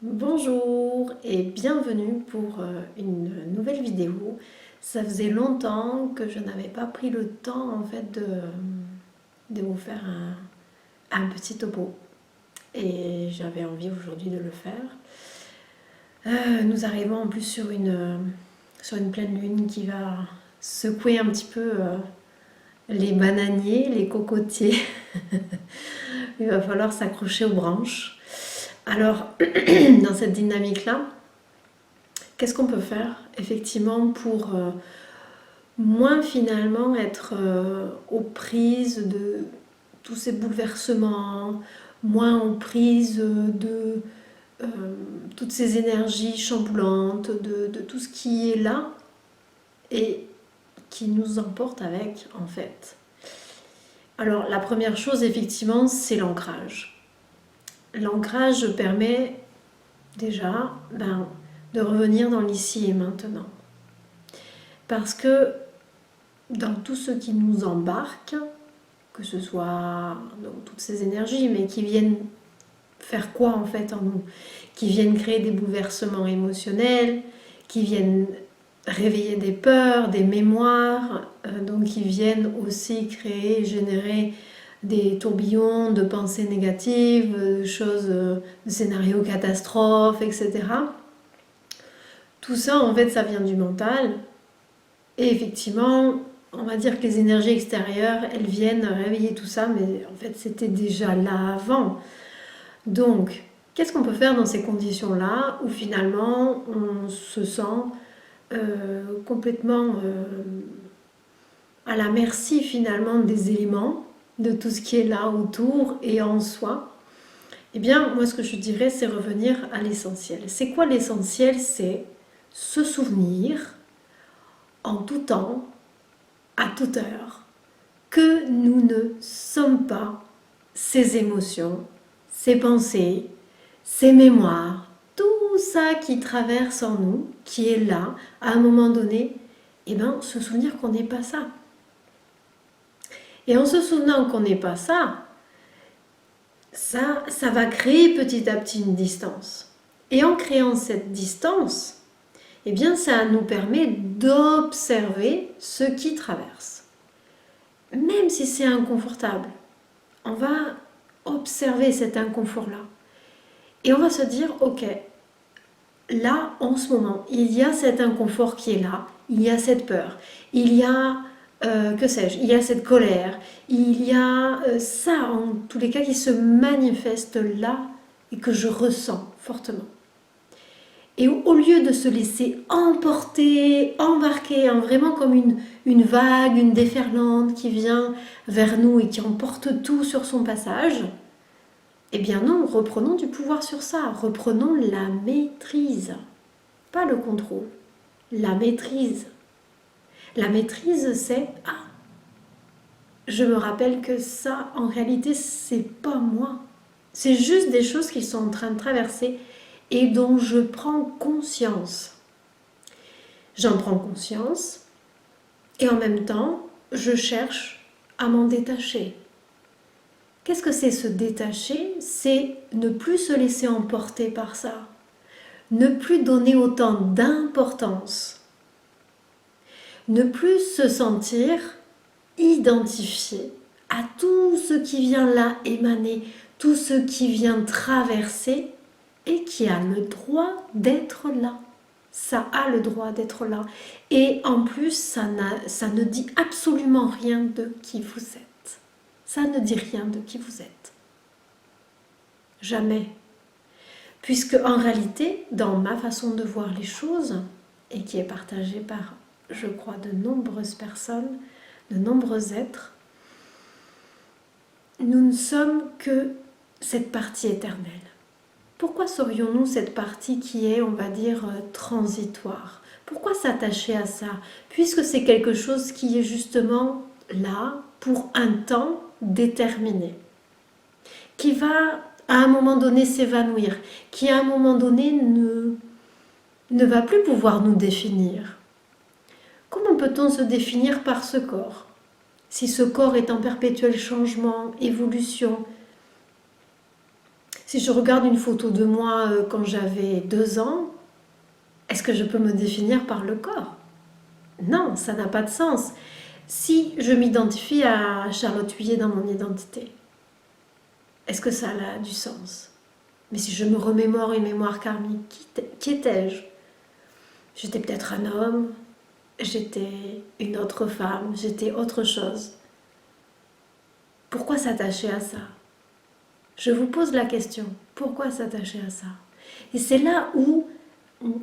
Bonjour et bienvenue pour une nouvelle vidéo. Ça faisait longtemps que je n'avais pas pris le temps en fait de vous faire un petit topo et j'avais envie aujourd'hui de le faire. Nous arrivons en plus sur une pleine lune qui va secouer un petit peu les bananiers, les cocotiers. Il va falloir s'accrocher aux branches. Alors, dans cette dynamique-là, qu'est-ce qu'on peut faire effectivement pour moins finalement être aux prises de tous ces bouleversements, moins aux prises de toutes ces énergies chamboulantes, de tout ce qui est là et qui nous emporte avec en fait. Alors la première chose effectivement c'est l'ancrage. L'ancrage permet déjà de revenir dans l'ici et maintenant. Parce que dans tout ce qui nous embarque, que ce soit dans toutes ces énergies, mais qui viennent faire quoi en fait en nous, qui viennent créer des bouleversements émotionnels, qui viennent réveiller des peurs, des mémoires, donc qui viennent aussi créer, générer des tourbillons de pensées négatives, de choses, de scénarios catastrophes, etc. Tout ça en fait ça vient du mental. Et effectivement, on va dire que les énergies extérieures, elles viennent réveiller tout ça, mais en fait, c'était déjà là avant. Donc, qu'est-ce qu'on peut faire dans ces conditions-là, où finalement, on se sent complètement à la merci, finalement, des éléments, de tout ce qui est là autour et en soi? Eh bien, moi, ce que je dirais, c'est revenir à l'essentiel. C'est quoi l'essentiel? C'est se souvenir en tout temps, à toute heure, que nous ne sommes pas ces émotions, ces pensées, ces mémoires, tout ça qui traverse en nous, qui est là, à un moment donné, et bien se souvenir qu'on n'est pas ça. Et en se souvenant qu'on n'est pas ça, ça va créer petit à petit une distance. Et en créant cette distance, eh bien ça nous permet d'observer ce qui traverse. Même si c'est inconfortable, on va observer cet inconfort-là. Et on va se dire, ok, là, en ce moment, il y a cet inconfort qui est là, il y a cette peur, il y a, que sais-je, il y a cette colère, il y a ça, en tous les cas, qui se manifeste là et que je ressens fortement. Et au lieu de se laisser emporter, embarquer, hein, vraiment comme une vague, une déferlante qui vient vers nous et qui emporte tout sur son passage, eh bien non, reprenons du pouvoir sur ça, reprenons la maîtrise, pas le contrôle, la maîtrise. La maîtrise, c'est je me rappelle que ça, en réalité, c'est pas moi. C'est juste des choses qui sont en train de traverser et dont je prends conscience. J'en prends conscience et en même temps, je cherche à m'en détacher. Qu'est-ce que c'est se détacher? C'est ne plus se laisser emporter par ça, ne plus donner autant d'importance, ne plus se sentir identifié à tout ce qui vient là émaner, tout ce qui vient traverser et qui a le droit d'être là. Ça a le droit d'être là. Et en plus, ça ne dit absolument rien de qui vous êtes. Ça ne dit rien de qui vous êtes. Jamais. Puisque en réalité, dans ma façon de voir les choses, et qui est partagée par, je crois, de nombreuses personnes, de nombreux êtres, nous ne sommes que cette partie éternelle. Pourquoi serions-nous cette partie qui est, on va dire, transitoire? Pourquoi s'attacher à ça? Puisque c'est quelque chose qui est justement là pour un temps déterminé, qui va à un moment donné s'évanouir, qui à un moment donné ne va plus pouvoir nous définir. Comment peut-on se définir par ce corps? Si ce corps est en perpétuel changement, évolution, Si je regarde une photo de moi quand j'avais 2 ans, est-ce que je peux me définir par le corps? Non, ça n'a pas de sens. Si je m'identifie à Charlotte Huillet dans mon identité, est-ce que ça a du sens? Mais si je me remémore une mémoire karmique, qui étais-je? J'étais peut-être un homme, j'étais une autre femme, j'étais autre chose. Pourquoi s'attacher à ça? Je vous pose la question, pourquoi s'attacher à ça? Et c'est là où,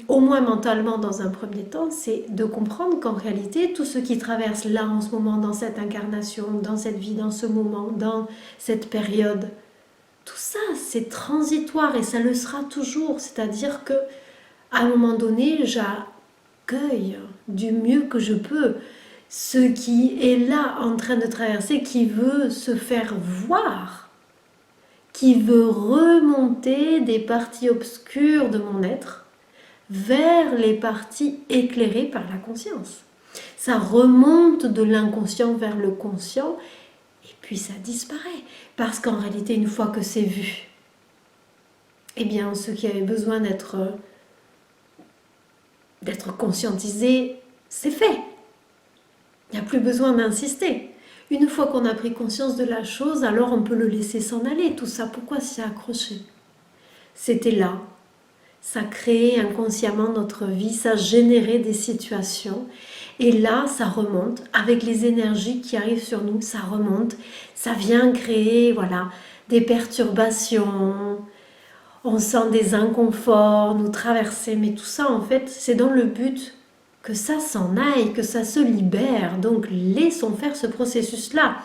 au moins mentalement dans un premier temps, c'est de comprendre qu'en réalité, tout ce qui traverse là en ce moment, dans cette incarnation, dans cette vie, dans ce moment, dans cette période, tout ça c'est transitoire et ça le sera toujours. C'est-à-dire que à un moment donné, j'accueille du mieux que je peux ce qui est là en train de traverser, qui veut se faire voir, qui veut remonter des parties obscures de mon être vers les parties éclairées par la conscience. Ça remonte de l'inconscient vers le conscient et puis ça disparaît. Parce qu'en réalité, une fois que c'est vu, eh bien, ce qui avait besoin d'être conscientisé, c'est fait. Il n'y a plus besoin d'insister. Une fois qu'on a pris conscience de la chose, alors on peut le laisser s'en aller. Tout ça, pourquoi s'y accrocher? C'était là. Ça créait inconsciemment notre vie, ça générait des situations. Et là, ça remonte, avec les énergies qui arrivent sur nous, ça remonte. Ça vient créer, voilà, des perturbations. On sent des inconforts nous traverser. Mais tout ça, en fait, c'est dans le but que ça s'en aille, que ça se libère. Donc, laissons faire ce processus-là.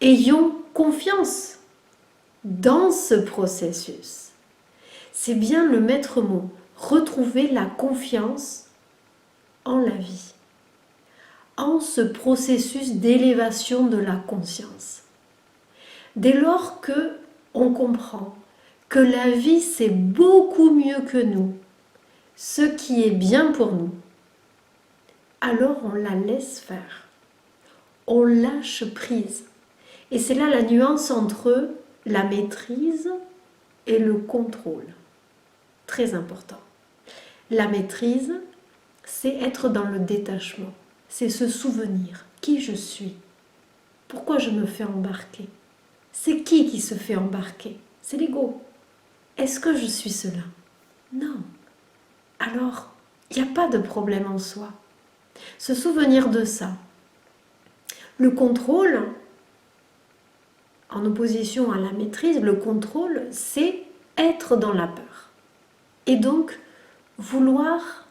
Ayons confiance dans ce processus. C'est bien le maître mot. Retrouver la confiance en la vie, en ce processus d'élévation de la conscience. Dès lors que on comprend que la vie c'est beaucoup mieux que nous, ce qui est bien pour nous, alors on la laisse faire, on lâche prise. Et c'est là la nuance entre la maîtrise et le contrôle. Très important. La maîtrise, c'est être dans le détachement, c'est se souvenir qui je suis, pourquoi je me fais embarquer. C'est qui se fait embarquer? C'est l'ego. Est-ce que je suis cela? Non. Alors, il n'y a pas de problème en soi. Se souvenir de ça. Le contrôle, en opposition à la maîtrise, le contrôle, c'est être dans la peur. Et donc, vouloir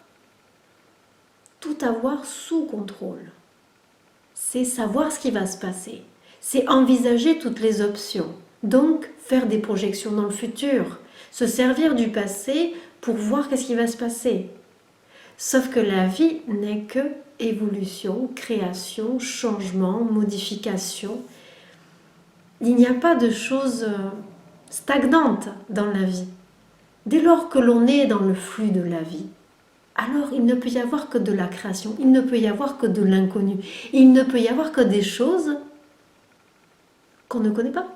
tout avoir sous contrôle. C'est savoir ce qui va se passer. C'est envisager toutes les options. Donc, faire des projections dans le futur. Se servir du passé pour voir qu'est-ce qui va se passer. Sauf que la vie n'est que évolution, création, changement, modification. Il n'y a pas de choses stagnantes dans la vie. Dès lors que l'on est dans le flux de la vie, alors il ne peut y avoir que de la création, il ne peut y avoir que de l'inconnu, il ne peut y avoir que des choses qu'on ne connaît pas.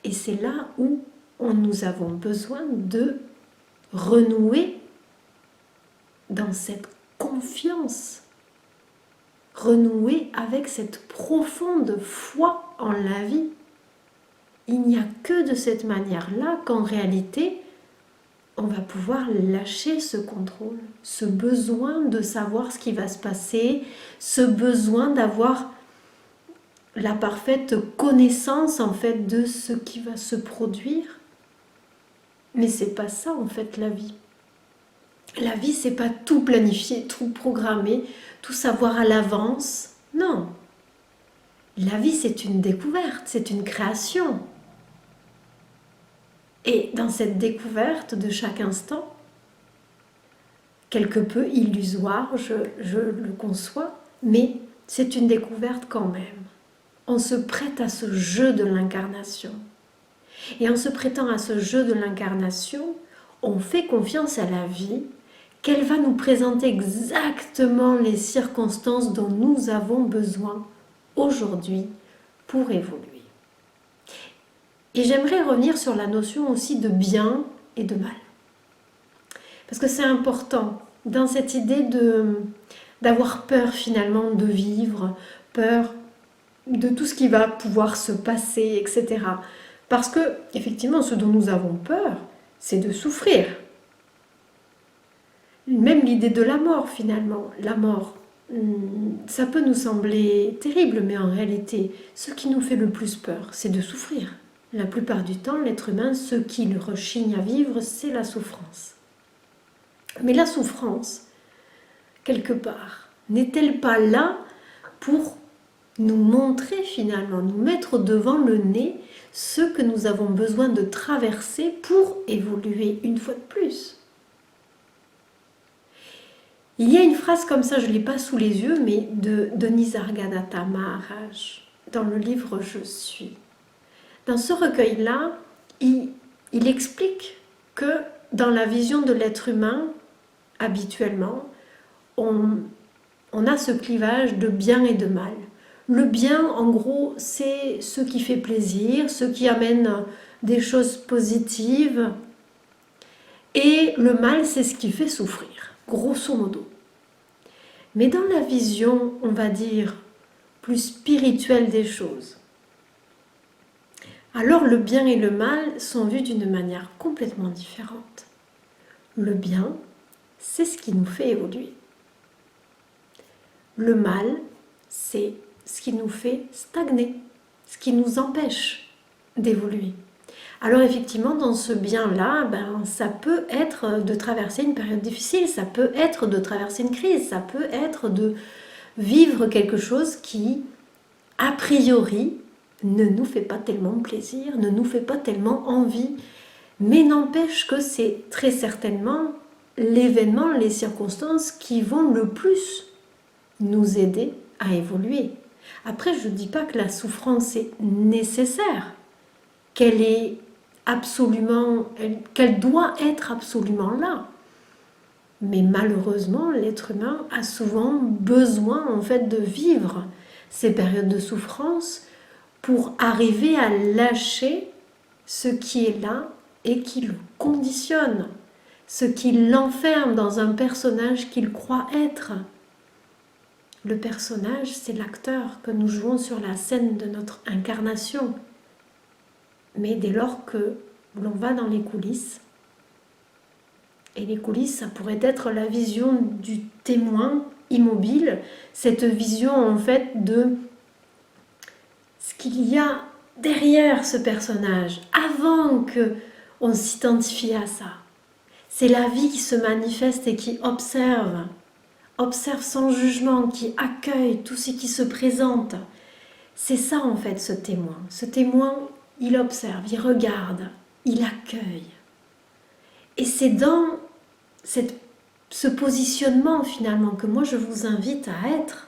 Et c'est là où nous avons besoin de renouer dans cette confiance, renouer avec cette profonde foi en la vie. Il n'y a que de cette manière-là qu'en réalité, on va pouvoir lâcher ce contrôle, ce besoin de savoir ce qui va se passer, ce besoin d'avoir la parfaite connaissance en fait de ce qui va se produire. Mais c'est pas ça en fait la vie. La vie c'est pas tout planifier, tout programmer, tout savoir à l'avance. Non. La vie c'est une découverte, c'est une création. Et dans cette découverte de chaque instant, quelque peu illusoire, je le conçois, mais c'est une découverte quand même. On se prête à ce jeu de l'incarnation. Et en se prêtant à ce jeu de l'incarnation, on fait confiance à la vie, qu'elle va nous présenter exactement les circonstances dont nous avons besoin aujourd'hui pour évoluer. Et j'aimerais revenir sur la notion aussi de bien et de mal. Parce que c'est important dans cette idée d'avoir peur finalement de vivre, peur de tout ce qui va pouvoir se passer, etc. Parce que, effectivement, ce dont nous avons peur, c'est de souffrir. Même l'idée de la mort, finalement. La mort, ça peut nous sembler terrible, mais en réalité, ce qui nous fait le plus peur, c'est de souffrir. La plupart du temps, l'être humain, ce qu'il rechigne à vivre, c'est la souffrance. Mais la souffrance, quelque part, n'est-elle pas là pour nous montrer finalement, nous mettre devant le nez ce que nous avons besoin de traverser pour évoluer une fois de plus? Il y a une phrase comme ça, je ne l'ai pas sous les yeux, mais de Nisargadatta Maharaj, dans le livre Je suis. Dans ce recueil-là, il explique que dans la vision de l'être humain, habituellement, on a ce clivage de bien et de mal. Le bien, en gros, c'est ce qui fait plaisir, ce qui amène des choses positives. Et le mal, c'est ce qui fait souffrir, grosso modo. Mais dans la vision, on va dire, plus spirituelle des choses, alors le bien et le mal sont vus d'une manière complètement différente. Le bien, c'est ce qui nous fait évoluer. Le mal, c'est ce qui nous fait stagner, ce qui nous empêche d'évoluer. Alors effectivement, dans ce bien-là, ça peut être de traverser une période difficile, ça peut être de traverser une crise, ça peut être de vivre quelque chose qui, a priori, ne nous fait pas tellement plaisir, ne nous fait pas tellement envie, mais n'empêche que c'est très certainement l'événement, les circonstances qui vont le plus nous aider à évoluer. Après, je ne dis pas que la souffrance est nécessaire, qu'elle doit être absolument là. Mais malheureusement, l'être humain a souvent besoin en fait de vivre ces périodes de souffrance pour arriver à lâcher ce qui est là et qui le conditionne, ce qui l'enferme dans un personnage qu'il croit être. Le personnage, c'est l'acteur que nous jouons sur la scène de notre incarnation. Mais dès lors que l'on va dans les coulisses, et les coulisses, ça pourrait être la vision du témoin immobile, cette vision en fait de ce qu'il y a derrière ce personnage, avant qu'on s'identifie à ça. C'est la vie qui se manifeste et qui observe sans jugement, qui accueille tout ce qui se présente. C'est ça en fait ce témoin. Ce témoin, il observe, il regarde, il accueille. Et c'est dans ce positionnement finalement que moi je vous invite à être,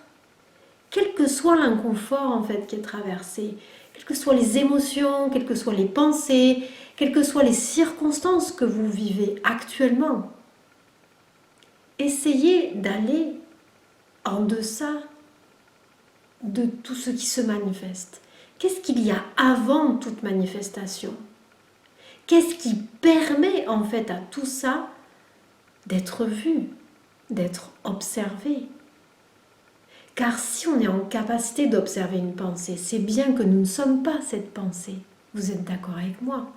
quel que soit l'inconfort en fait qui est traversé, quelles que soient les émotions, quelles que soient les pensées, quelles que soient les circonstances que vous vivez actuellement. Essayez d'aller en deçà de tout ce qui se manifeste. Qu'est-ce qu'il y a avant toute manifestation? Qu'est-ce qui permet en fait à tout ça d'être vu, d'être observé? Car si on est en capacité d'observer une pensée, c'est bien que nous ne sommes pas cette pensée. Vous êtes d'accord avec moi?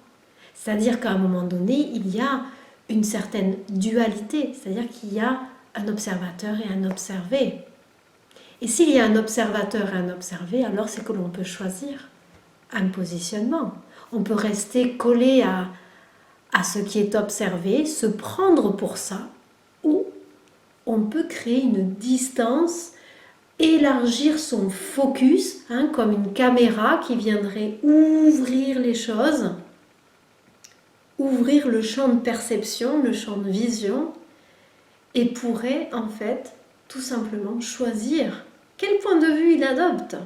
C'est-à-dire qu'à un moment donné, il y a une certaine dualité, c'est-à-dire qu'il y a un observateur et un observé. Et s'il y a un observateur et un observé, alors c'est que l'on peut choisir un positionnement. On peut rester collé à ce qui est observé, se prendre pour ça, ou on peut créer une distance, élargir son focus, comme une caméra qui viendrait ouvrir les choses, ouvrir le champ de perception, le champ de vision, et pourrait en fait tout simplement choisir quel point de vue il adopte.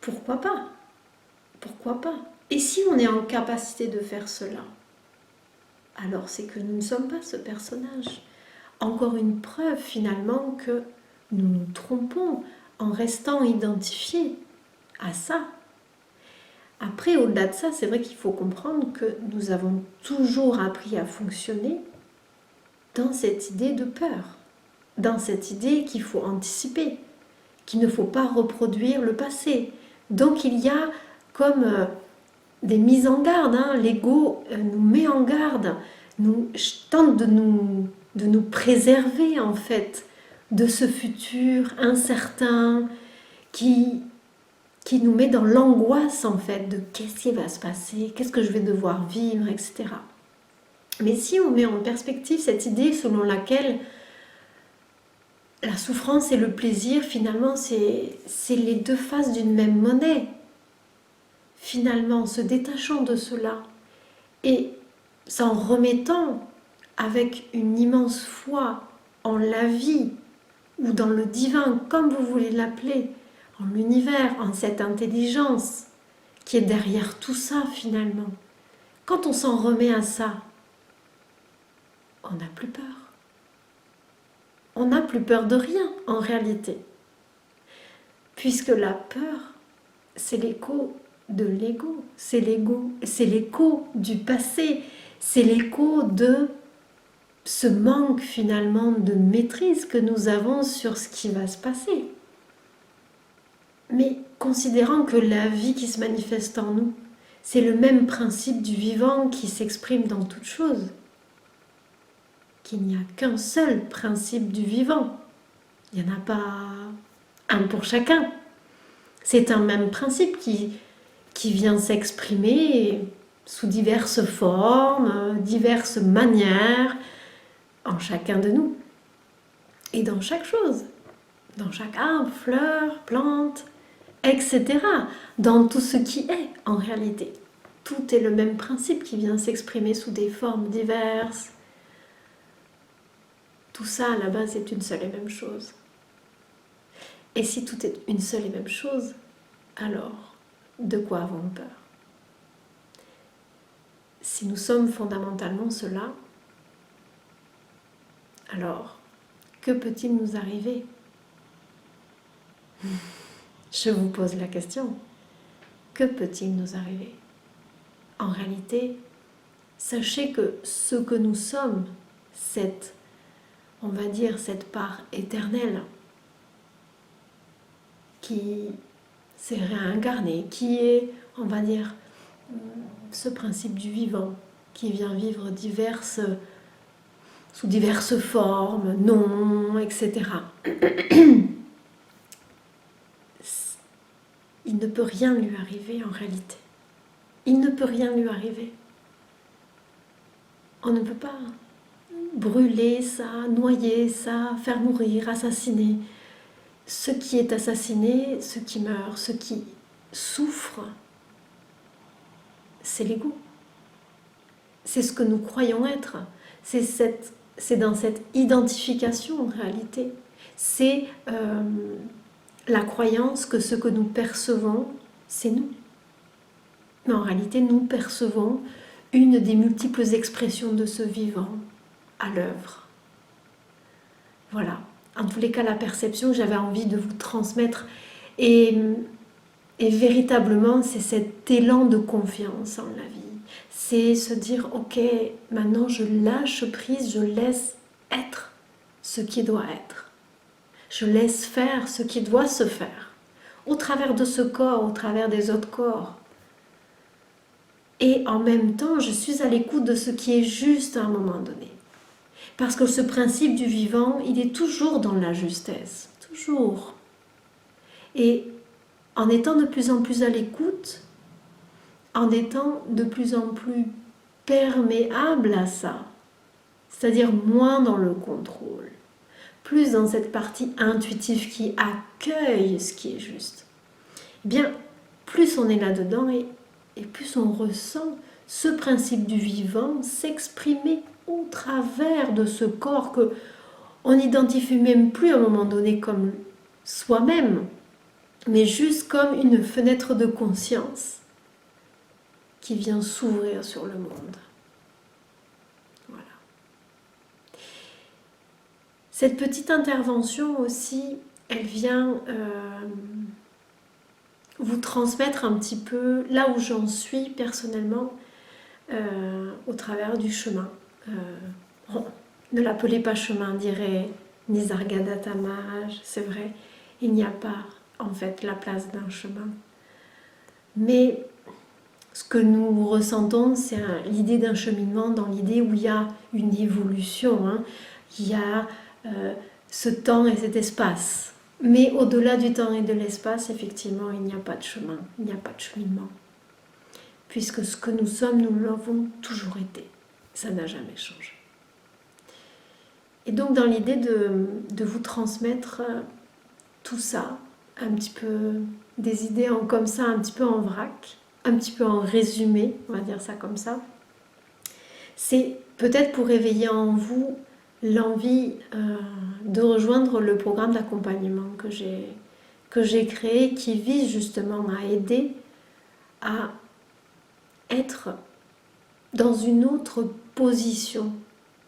Pourquoi pas? Pourquoi pas? Et si on est en capacité de faire cela, alors c'est que nous ne sommes pas ce personnage. Encore une preuve finalement que nous nous trompons en restant identifiés à ça. Après, au-delà de ça, c'est vrai qu'il faut comprendre que nous avons toujours appris à fonctionner dans cette idée de peur, dans cette idée qu'il faut anticiper, qu'il ne faut pas reproduire le passé. Donc il y a comme des mises en garde, hein. L'ego nous met en garde, nous tente de nous préserver en fait de ce futur incertain qui nous met dans l'angoisse en fait de qu'est-ce qui va se passer, qu'est-ce que je vais devoir vivre, etc. Mais si on met en perspective cette idée selon laquelle la souffrance et le plaisir, finalement, c'est les deux faces d'une même monnaie. Finalement, en se détachant de cela et s'en remettant avec une immense foi en la vie ou dans le divin, comme vous voulez l'appeler, en l'univers, en cette intelligence qui est derrière tout ça finalement. Quand on s'en remet à ça, on n'a plus peur. On n'a plus peur de rien en réalité. Puisque la peur, c'est l'écho de l'ego. C'est l'écho du passé. C'est l'écho de ce manque finalement de maîtrise que nous avons sur ce qui va se passer. Mais considérant que la vie qui se manifeste en nous, c'est le même principe du vivant qui s'exprime dans toute chose, qu'il n'y a qu'un seul principe du vivant. Il n'y en a pas un pour chacun. C'est un même principe qui vient s'exprimer sous diverses formes, diverses manières, en chacun de nous. Et dans chaque chose. Dans chaque arbre, fleur, plante, etc. Dans tout ce qui est en réalité. Tout est le même principe qui vient s'exprimer sous des formes diverses. Tout ça, à la base, est une seule et même chose. Et si tout est une seule et même chose, alors, de quoi avons-nous peur? Si nous sommes fondamentalement cela, alors, que peut-il nous arriver? Je vous pose la question. Que peut-il nous arriver? En réalité, sachez que ce que nous sommes, on va dire, cette part éternelle qui s'est réincarnée, qui est, on va dire, ce principe du vivant, qui vient vivre sous diverses formes, noms, etc. Il ne peut rien lui arriver en réalité. Il ne peut rien lui arriver. On ne peut pas brûler ça, noyer ça, faire mourir, assassiner. Ce qui est assassiné, ce qui meurt, ce qui souffre, c'est l'ego. C'est ce que nous croyons être. C'est dans cette identification en réalité. C'est la croyance que ce que nous percevons, c'est nous. Mais en réalité, nous percevons une des multiples expressions de ce vivant à l'œuvre. Voilà. En tous les cas, la perception, j'avais envie de vous transmettre. Et véritablement, c'est cet élan de confiance en la vie. C'est se dire, ok, maintenant je lâche prise, je laisse être ce qui doit être. Je laisse faire ce qui doit se faire. Au travers de ce corps, au travers des autres corps. Et en même temps, je suis à l'écoute de ce qui est juste à un moment donné. Parce que ce principe du vivant, il est toujours dans la justesse. Toujours. Et en étant de plus en plus à l'écoute, en étant de plus en plus perméable à ça, c'est-à-dire moins dans le contrôle, plus dans cette partie intuitive qui accueille ce qui est juste, eh bien, plus on est là-dedans et plus on ressent ce principe du vivant s'exprimer au travers de ce corps que on n'identifie même plus à un moment donné comme soi-même, mais juste comme une fenêtre de conscience qui vient s'ouvrir sur le monde. Voilà. Cette petite intervention aussi, elle vient vous transmettre un petit peu là où j'en suis personnellement au travers du chemin. Ne l'appelez pas chemin, dirait Nisargadatta Maharaj, c'est vrai, il n'y a pas en fait la place d'un chemin. Mais ce que nous ressentons, c'est l'idée d'un cheminement dans l'idée où il y a une évolution, hein. Il y a ce temps et cet espace. Mais au-delà du temps et de l'espace, effectivement, il n'y a pas de chemin, il n'y a pas de cheminement. Puisque ce que nous sommes, nous l'avons toujours été. Ça n'a jamais changé. Et donc dans l'idée de vous transmettre tout ça, un petit peu des idées comme ça, un petit peu en vrac, un petit peu en résumé, on va dire ça comme ça, c'est peut-être pour éveiller en vous l'envie de rejoindre le programme d'accompagnement que j'ai créé, qui vise justement à aider à être dans une autre position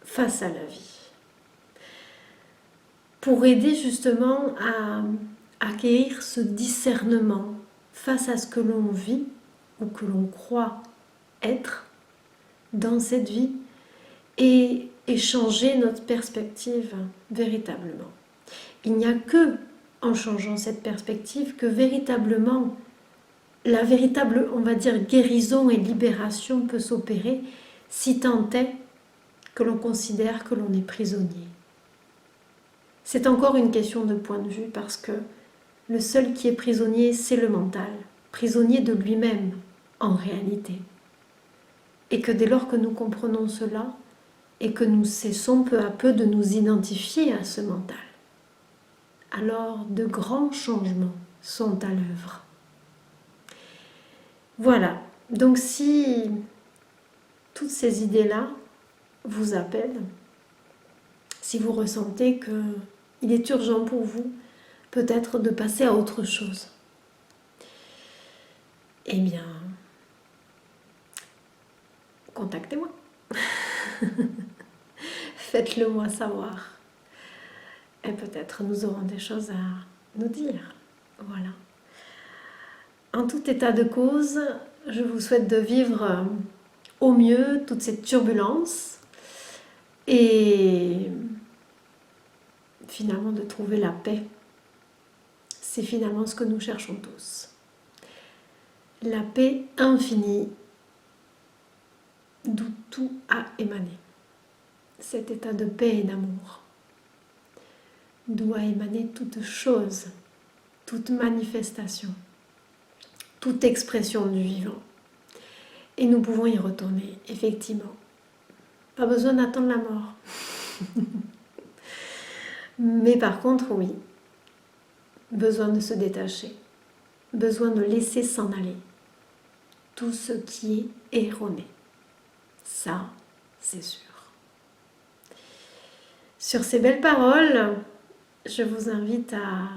face à la vie. Pour aider justement à acquérir ce discernement face à ce que l'on vit ou que l'on croit être dans cette vie et changer notre perspective véritablement. Il n'y a que en changeant cette perspective que véritablement la véritable, on va dire, guérison et libération peut s'opérer, si tant est que l'on considère que l'on est prisonnier. C'est encore une question de point de vue parce que le seul qui est prisonnier, c'est le mental, prisonnier de lui-même en réalité. Et que dès lors que nous comprenons cela et que nous cessons peu à peu de nous identifier à ce mental, alors de grands changements sont à l'œuvre. Voilà, donc si toutes ces idées-là vous appellent, si vous ressentez qu'il est urgent pour vous peut-être de passer à autre chose, eh bien, contactez-moi. Faites-le moi savoir. Et peut-être nous aurons des choses à nous dire. Voilà. En tout état de cause, je vous souhaite de vivre au mieux toute cette turbulence et finalement de trouver la paix. C'est finalement ce que nous cherchons tous. La paix infinie d'où tout a émané. Cet état de paix et d'amour, d'où a émané toute chose, toute manifestation, toute expression du vivant. Et nous pouvons y retourner, effectivement. Pas besoin d'attendre la mort. Mais par contre, oui, besoin de se détacher, besoin de laisser s'en aller tout ce qui est erroné. Ça, c'est sûr. Sur ces belles paroles, je vous invite à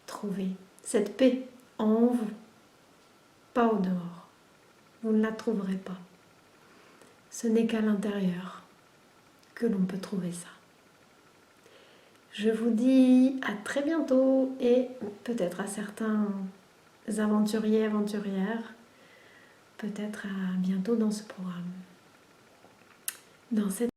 trouver cette paix en vous, pas au dehors. Vous ne la trouverez pas. Ce n'est qu'à l'intérieur que l'on peut trouver ça. Je vous dis à très bientôt et peut-être à certains aventuriers, aventurières, peut-être à bientôt dans ce programme. Dans cette